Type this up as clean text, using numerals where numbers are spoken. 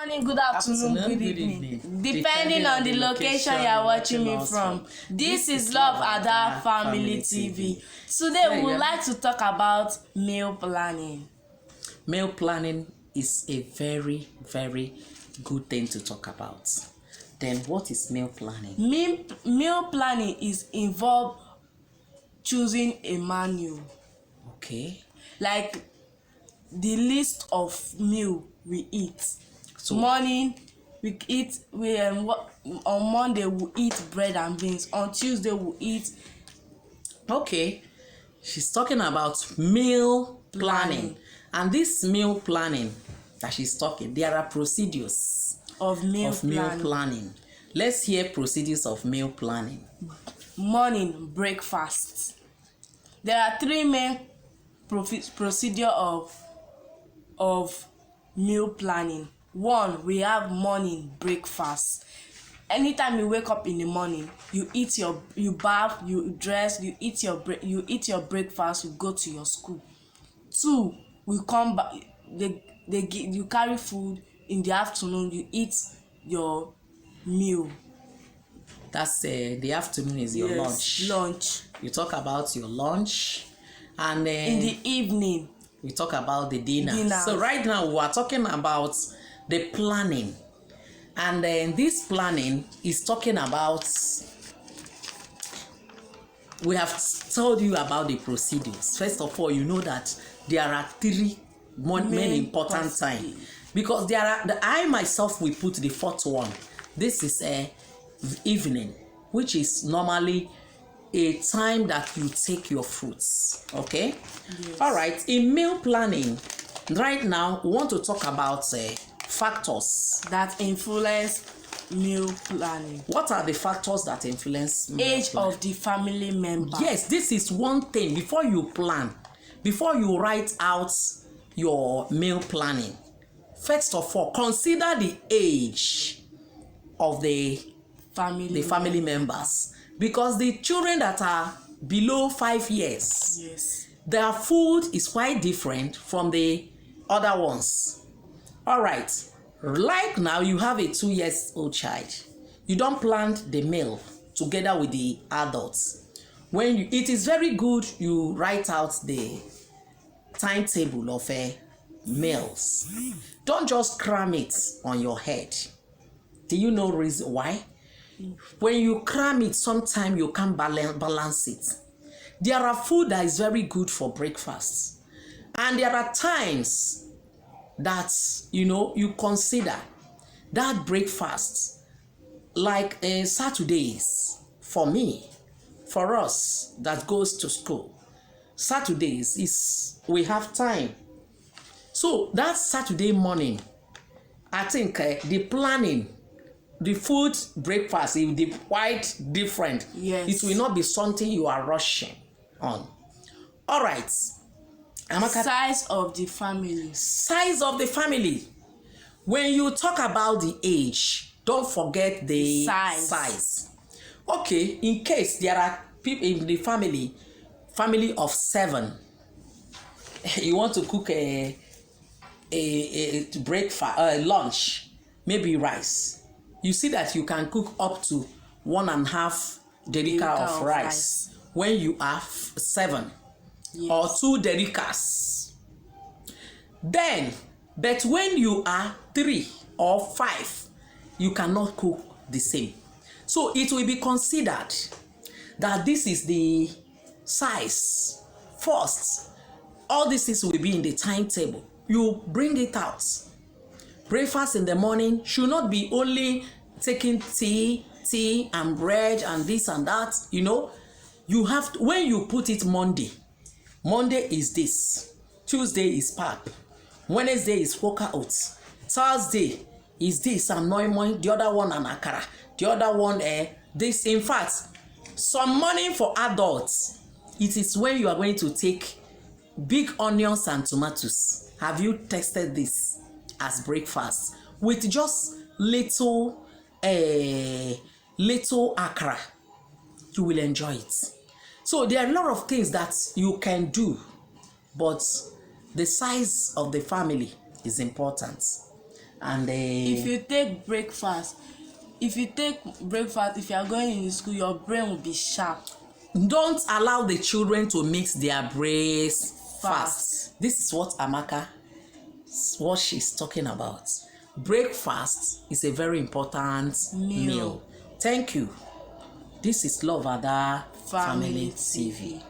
Morning, good afternoon, good evening, depending on the location you are watching me from. This is Love Ada Family TV. Today we would like to talk about meal planning. Meal planning is a very, very good thing to talk about. Then what is meal planning? Meal planning is involved choosing a menu. Okay. Like the list of meal we eat. So Morning we eat on Monday we eat bread and beans. On Tuesday we eat. Okay. She's talking about meal planning. And this meal planning that she's talking, there are procedures of meal planning. Let's hear procedures of meal planning. Morning breakfast. There are three main procedure of meal planning. One, we have morning breakfast. Anytime you wake up in the morning, you bath, you dress, you eat your breakfast, you go to your school. Two, we come back, you carry food. In the afternoon, you eat your meal. That's the afternoon is your lunch. You talk about your lunch, and in the evening we talk about the dinner. So right now we are talking about the planning, and then this planning is talking about, we have told you about the procedures. First of all, you know that there are three main important times, because I myself will put the fourth one. This is a evening, which is normally a time that you take your fruits. Okay. Yes. All right. In meal planning, right now we want to talk about factors that influence meal planning. What are the factors that influence meal age planning? Of the family member. Yes, this is one thing. Before you plan, before you write out your meal planning, first of all, consider the age of the family members, because the children that are below 5 years, yes, their food is quite different from the other ones. All right, like now you have a 2-year-old child, you don't plan the meal together with the adults. It is very good you write out the timetable of meals. Don't just cram it on your head. Do you know reason why? When you cram it, sometimes you can't balance it. There are food that is very good for breakfast, and there are times that you consider that breakfast, like Saturdays. For us that goes to school, Saturdays we have time. So that Saturday morning, I think the planning, the food breakfast will be quite different. Yes. It will not be something you are rushing on. All right. Size of the family. Size of the family. When you talk about the age, don't forget the size. Okay, in case there are people in the family of 7, you want to cook a breakfast, lunch, maybe rice. You see that you can cook up to 1.5 derica of rice when you have 7. Yes. Or 2 dericas. Then, but when you are 3 or 5, you cannot cook the same. So it will be considered that this is the size. First, all this will be in the timetable. You bring it out. Breakfast in the morning should not be only taking tea and bread and this and that. You have to, when you put it Monday is this, Tuesday is pap, Wednesday is poker oats, Thursday is this and moi, the other one and akara, the other one this. In fact, some morning for adults, it is when you are going to take big onions and tomatoes. Have you tested this as breakfast with just little akara? You will enjoy it. So there are a lot of things that you can do, but the size of the family is important. And if you take breakfast, if you are going in school, your brain will be sharp. don't allow the children to mix their breaks fast. This is what what she's talking about. Breakfast is a very important meal. Thank you. This is Love Ada Family TV.